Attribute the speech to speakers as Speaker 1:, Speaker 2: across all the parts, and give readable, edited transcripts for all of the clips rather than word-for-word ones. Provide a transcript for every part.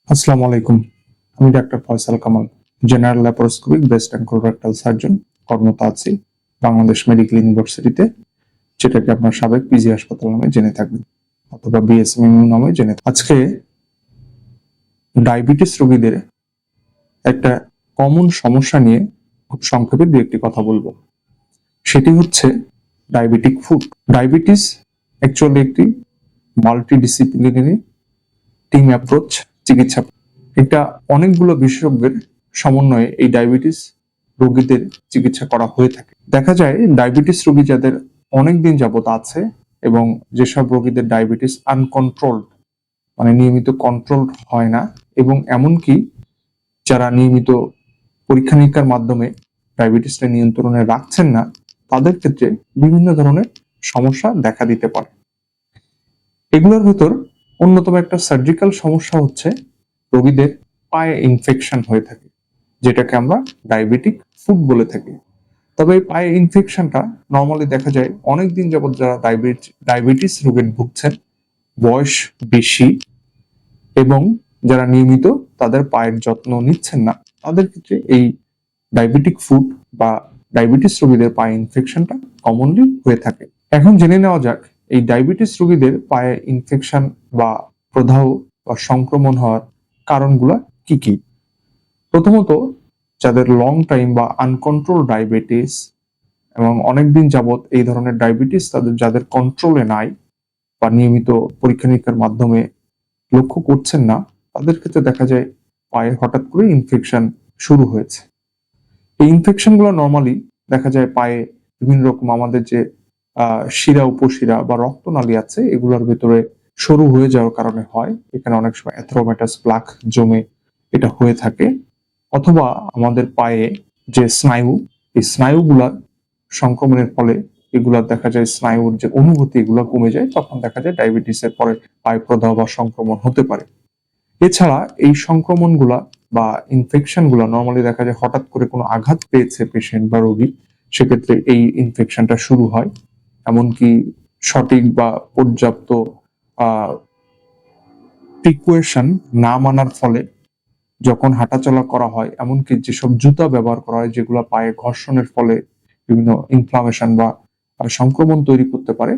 Speaker 1: আসসালামু আলাইকুম। আমি doctor Faisal Kamal, general laparoscopic breast and colorectal surgeon, কর্মরত আছি বাংলাদেশ মেডিকেল ইউনিভার্সিটিতে, যেটাকে আপনার সাবেক পিজি হাসপাতাল নামে জেনে থাকবেন অথবা বিএসএমইউ নামে জেনে। আজকে ডায়াবেটিস রোগীদের একটা কমন সমস্যা নিয়ে খুব সংক্ষেপে দু একটি কথা বলবো। সেটি হচ্ছে ডায়াবেটিক ফুড। ডায়াবেটিস অ্যাকচুয়ালি একটি মাল্টিডিসিপ্লিনারি টিম অ্যাপ্রোচ চিকিৎসা। এটা অনেকগুলো বিশেষজ্ঞের সমন্বয়ে এই ডায়াবেটিস রোগীদের চিকিৎসা করা হয়ে থাকে। দেখা যায় ডায়াবেটিস রোগী যাদের অনেকদিন যাবত আছে এবং যেসব রোগীদের ডায়াবেটিস আনকন্ট্রোলড, মানে নিয়মিত কন্ট্রোল হয় না, এবং এমনকি যারা নিয়মিত পরীক্ষা নিরীক্ষার মাধ্যমে ডায়াবেটিসটা নিয়ন্ত্রণে রাখছেন না, তাদের ক্ষেত্রে বিভিন্ন ধরনের সমস্যা দেখা দিতে পারে। এগুলোর ভেতর অন্যতম একটা সার্জিক্যাল সমস্যা হচ্ছে রোগীদের পায়ে ইনফেকশন হয়ে থাকে, যেটাকে আমরা ডায়াবেটিক ফুট বলে থাকি। তবে এই পায়ে ইনফেকশনটা নর্মালি দেখা যায় অনেকদিন যাবত যারা ডায়াবেটিস রোগে ভুগছেন, বয়স বেশি এবং যারা নিয়মিত তাদের পায়ের যত্ন নিচ্ছেন না, তাদের ক্ষেত্রে এই ডায়াবেটিক ফুট বা ডায়াবেটিস রোগীদের পায়ে ইনফেকশনটা কমনলি হয়ে থাকে। এখন জেনে নেওয়া যাক এই ডায়াবেটিস রোগীদের পায়ে ইনফেকশন বা প্রদাহ বা সংক্রমণ হওয়ার কারণগুলো কি কি। প্রথমত, যাদের লং টাইম বা আনকন্ট্রোল ডায়াবেটিস এবং অনেকদিন যাবত এই ধরনের ডায়াবেটিস যাদের কন্ট্রোলে নাই বা নিয়মিত পরীক্ষা নিরীক্ষার মাধ্যমে লক্ষ্য করছেন না, তাদের ক্ষেত্রে দেখা যায় পায়ে হঠাৎ করে ইনফেকশন শুরু হয়েছে। এই ইনফেকশনগুলো নর্মালি দেখা যায় পায়ে বিভিন্ন রকম আমাদের যে শিরা উপশিরা বা রক্তনালী আছে, এগুলোর ভেতরে সরু হয়ে যাওয়ার কারণে হয়। এখানে অনেক সময় অ্যাথেরোমাটাস প্লাক জমে এটা হয়ে থাকে, অথবা আমাদের পায়ে যে স্নায়ু, এই স্নায়ুগুলার সংক্রমণের ফলে এগুলা দেখা যায় স্নায়ুর যে অনুভূতি এগুলো কমে যায়, তখন দেখা যায় ডায়াবেটিসের পরে পায়ে প্রদাহ বা সংক্রমণ হতে পারে। এছাড়া এই সংক্রমণগুলা বা ইনফেকশনগুলো নর্মালি দেখা যায় হঠাৎ করে কোনো আঘাত পেয়েছে পেশেন্ট বা রোগী, সেক্ষেত্রে এই ইনফেকশনটা শুরু হয়। এমনকি সঠিক বা পর্যাপ্ত প্রিকুয়েশন না মানার ফলে যখন হাঁটাচলা করা হয়, এমনকি যেসব জুতা ব্যবহার করা হয় যেগুলো পায়ে ঘর্ষণের ফলে বিভিন্ন ইনফ্লামেশন বা সংক্রমণ তৈরি করতে পারে,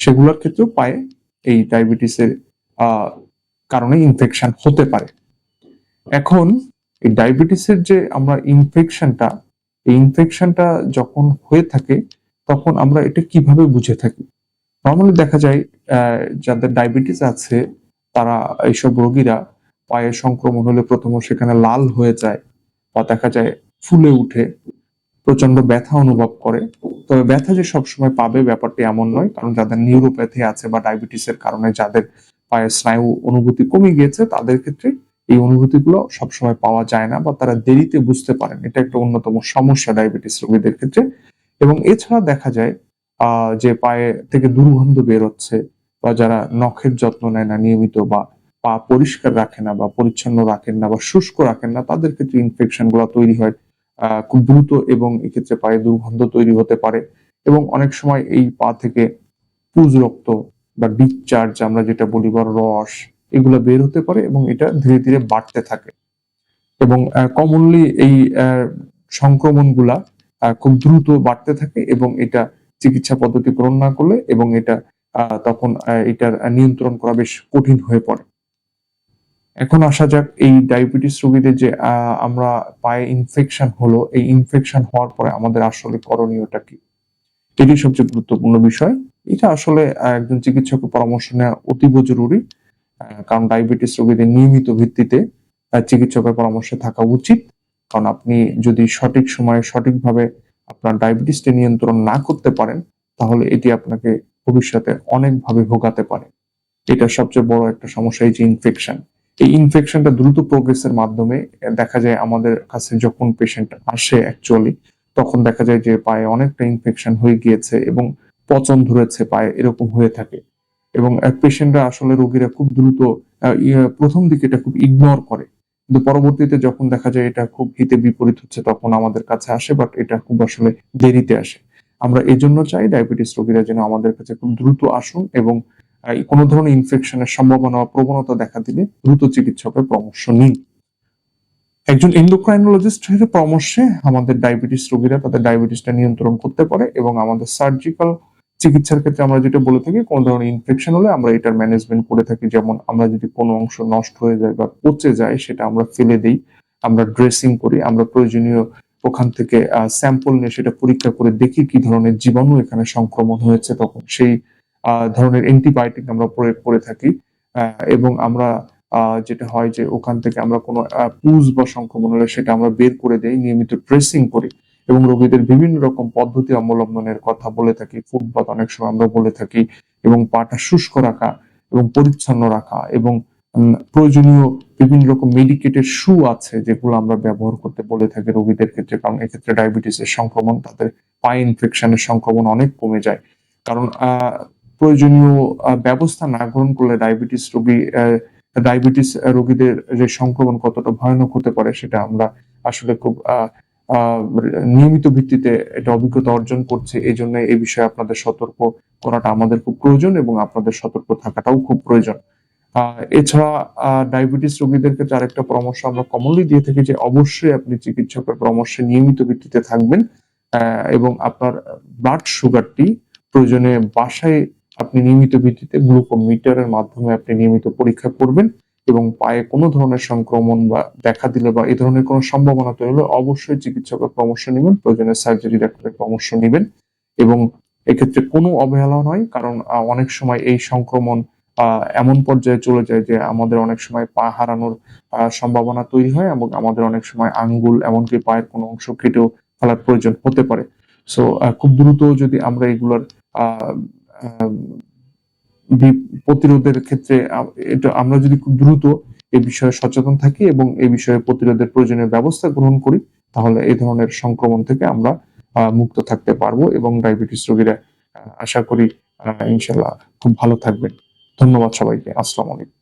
Speaker 1: সেগুলোর ক্ষেত্রেও পায়ে এই ডায়াবেটিসের কারণে ইনফেকশন হতে পারে। এখন এই ডায়াবেটিসের যে আমরা ইনফেকশনটা, এই ইনফেকশনটা যখন হয়ে থাকে তখন আমরা এটা কিভাবে বুঝে থাকি। নর্মালি দেখা যায় যাদের ডায়াবেটিস আছে তারা, এইসব রোগীরা পায়ে সংক্রমণ হলে প্রথম সেখানে লাল হয়ে যায় বা দেখা যায় ফুলে উঠে, প্রচন্ড ব্যথা অনুভব করে। তবে ব্যথা যে সবসময় পাবে ব্যাপারটি এমন নয়, কারণ যাদের নিউরোপ্যাথি আছে বা ডায়াবেটিসের কারণে যাদের পায়ের স্নায়ু অনুভূতি কমে গিয়েছে, তাদের ক্ষেত্রে এই অনুভূতিগুলো সবসময় পাওয়া যায় না বা তারা দেরিতে বুঝতে পারেন। এটা একটা অন্যতম সমস্যা ডায়াবেটিস রোগীদের ক্ষেত্রে। এবং এছাড়া দেখা যায় যে পায়ে থেকে দুর্গন্ধ বের হচ্ছে, বা যারা নখের যত্ন নেয় না নিয়মিত, বা পা পরিষ্কার রাখে না বা পরিচ্ছন্ন রাখেন না বা শুষ্ক রাখেন না, তাদের ক্ষেত্রে ইনফেকশন গুলো তৈরি হয় খুব দ্রুত, এবং এক্ষেত্রে পায়ে দুর্গন্ধ তৈরি হতে পারে। এবং অনেক সময় এই পা থেকে পুজ রক্ত বা ডিসচার্জ আমরা যেটা বলি বা রস, এগুলো বের হতে পারে এবং এটা ধীরে ধীরে বাড়তে থাকে। এবং কমনলি এই সংক্রমণগুলা খুব দ্রুত বাড়তে থাকে এবং এটা চিকিৎসা পদ্ধতি গ্রহণ না করলে, এবং এটা তখন এটার নিয়ন্ত্রণ করা বেশ কঠিন হয়ে পড়ে। এখন আসা যাক এই ডায়াবেটিস রোগীদের যে আমরা পায়ে ইনফেকশন হলো, এই ইনফেকশন হওয়ার পরে আমাদের আসলে করণীয়টা কি, এটি সবচেয়ে গুরুত্বপূর্ণ বিষয়। এটা আসলে একজন চিকিৎসকের পরামর্শ নেওয়া অতীব জরুরি, কারণ ডায়াবেটিস রোগীদের নিয়মিত ভিত্তিতে চিকিৎসকের পরামর্শে থাকা উচিত। কারণ আপনি যদি সঠিক সময়ে সঠিকভাবে আপনার ডায়াবেটিসটা নিয়ন্ত্রণ না করতে পারেন, তাহলে এটি আপনাকে ভবিষ্যতে অনেকভাবে ভোগাতে পারে। এটা সবচেয়ে বড় একটা সমস্যা, এই যে ইনফেকশন। এই ইনফেকশনটা দ্রুত প্রোগ্রেসের মাধ্যমে দেখা যায় আমাদের কাছে যখন পেশেন্ট আসে অ্যাকচুয়ালি, তখন দেখা যায় যে পায়ে অনেকটা ইনফেকশন হয়ে গিয়েছে এবং পচন ধরেছে পায়ে, এরকম হয়ে থাকে। এবং পেশেন্টরা আসলে রোগীরা খুব দ্রুত প্রথম দিকে এটা খুব ইগনোর করে, কিন্তু পরবর্তীতে যখন দেখা যায় এটা খুব হিতে বিপরীত হচ্ছে, তখন আমাদের কাছে আসে, বাট এটা খুব আসলে দেরিতে আসে। আমরা এজন্য চাই ডায়াবেটিস রোগীরা যেন আমাদের কাছে খুব দ্রুত আসুন এবং কোনো ধরনের ইনফেকশনের সম্ভাবনা বা প্রবণতা দেখা দিলে দ্রুত চিকিৎসকের পরামর্শ নিন। একজন এন্ডোক্রাইনোলজিস্টের পরামর্শে আমাদের ডায়াবেটিস রোগীরা তাদের ডায়াবেটিসটা নিয়ন্ত্রণ করতে পারে, এবং আমাদের সার্জিক্যাল চিকিৎসার ক্ষেত্রে আমরা যেটা বলে থাকি, কোন ধরনের ইনফেকশন হলে আমরা এটার ম্যানেজমেন্ট করে থাকি। যেমন আমরা যদি কোনো অংশ নষ্ট হয়ে যায় বা পচে যায়, সেটা আমরা ফেলে দিই, আমরা ড্রেসিং করি, আমরা প্রয়োজনীয় ওখান থেকে স্যাম্পল নিয়ে সেটা পরীক্ষা করে দেখি কি ধরনের জীবাণু এখানে সংক্রমণ হয়েছে, তখন সেই ধরনের অ্যান্টিবায়োটিক আমরা প্রয়োগ করে থাকি। এবং আমরা যেটা হয় যে ওখান থেকে আমরা কোনো পুজ বা সংক্রমণ হলে সেটা আমরা বের করে দেই, নিয়মিত ড্রেসিং করি, এবং রোগীদের বিভিন্ন রকম পদ্ধতি অবলম্বনের কথা বলে থাকি। ফুড বাথ অনেক সময় আমরা বলে থাকি, এবং পাটা শুষ্ক রাখা এবং পরিচ্ছন্ন রাখা, এবং প্রয়োজনীয় বিভিন্ন রকম মেডিকেটেড শু আছে যেগুলো আমরা ব্যবহার করতে বলে থাকি রোগীদের ক্ষেত্রে, কারণ এক্ষেত্রে ডায়াবেটিসের সংক্রমণ, তাদের পায়ে ইনফেকশনের সংক্রমণ অনেক কমে যায়। কারণ প্রয়োজনীয় ব্যবস্থা না গ্রহণ করলে ডায়াবেটিস রোগীদের যে সংক্রমণ কতটা ভয়ানক হতে পারে সেটা আমরা আসলে খুব নিয়মিত ভিত্তিতে এটা অভিজ্ঞতা অর্জন করছে। এই জন্য এই বিষয়ে আপনাদের সতর্ক করাটা আমাদের খুব প্রয়োজন, এবং আপনাদের সতর্ক থাকাটাও খুব প্রয়োজন। এছাড়া ডায়াবেটিস রোগীদের ক্ষেত্রে আরেকটা পরামর্শ আমরা কমনলি দিয়ে থাকি যে অবশ্যই আপনি চিকিৎসকের পরামর্শে নিয়মিত ভিত্তিতে থাকবেন, এবং আপনার ব্লাড সুগারটি প্রয়োজনে বাসায় আপনি নিয়মিত ভিত্তিতে গ্লুকোমিটারের মাধ্যমে আপনি নিয়মিত পরীক্ষা করবেন, এবং পায়ে কোনো ধরনের সংক্রমণ বা দেখা দিলে বা এই ধরনের কোনো সম্ভাবনা তৈরি হলে অবশ্যই চিকিৎসকের পরামর্শ নেবেন, প্রয়োজনে সার্জারি ডাক্তারের পরামর্শ নেবেন। এবং এক্ষেত্রে কোনো অবহেলা নয়, কারণ অনেক সময় এই সংক্রমণ এমন পর্যায়ে চলে যায় যে আমাদের অনেক সময় পা হারানোর সম্ভাবনা তৈরি হয়, এবং আমাদের অনেক সময় আঙ্গুল এমনকি পায়ের কোনো অংশ কেটেও ফেলার প্রয়োজন হতে পারে। সো খুব দ্রুত যদি আমরা এগুলোর প্রতিরোধের ক্ষেত্রে এটা আমরা যদি খুব দ্রুত এই বিষয়ে সচেতন থাকি এবং এই বিষয়ে প্রতিরোধের প্রয়োজনীয় ব্যবস্থা গ্রহণ করি, তাহলে এই ধরনের সংক্রমণ থেকে আমরা মুক্ত থাকতে পারবো, এবং ডায়াবেটিস রোগীরা আশা করি ইনশাল্লাহ খুব ভালো থাকবেন। ধন্যবাদ সবাইকে। আসসালামু আলাইকুম।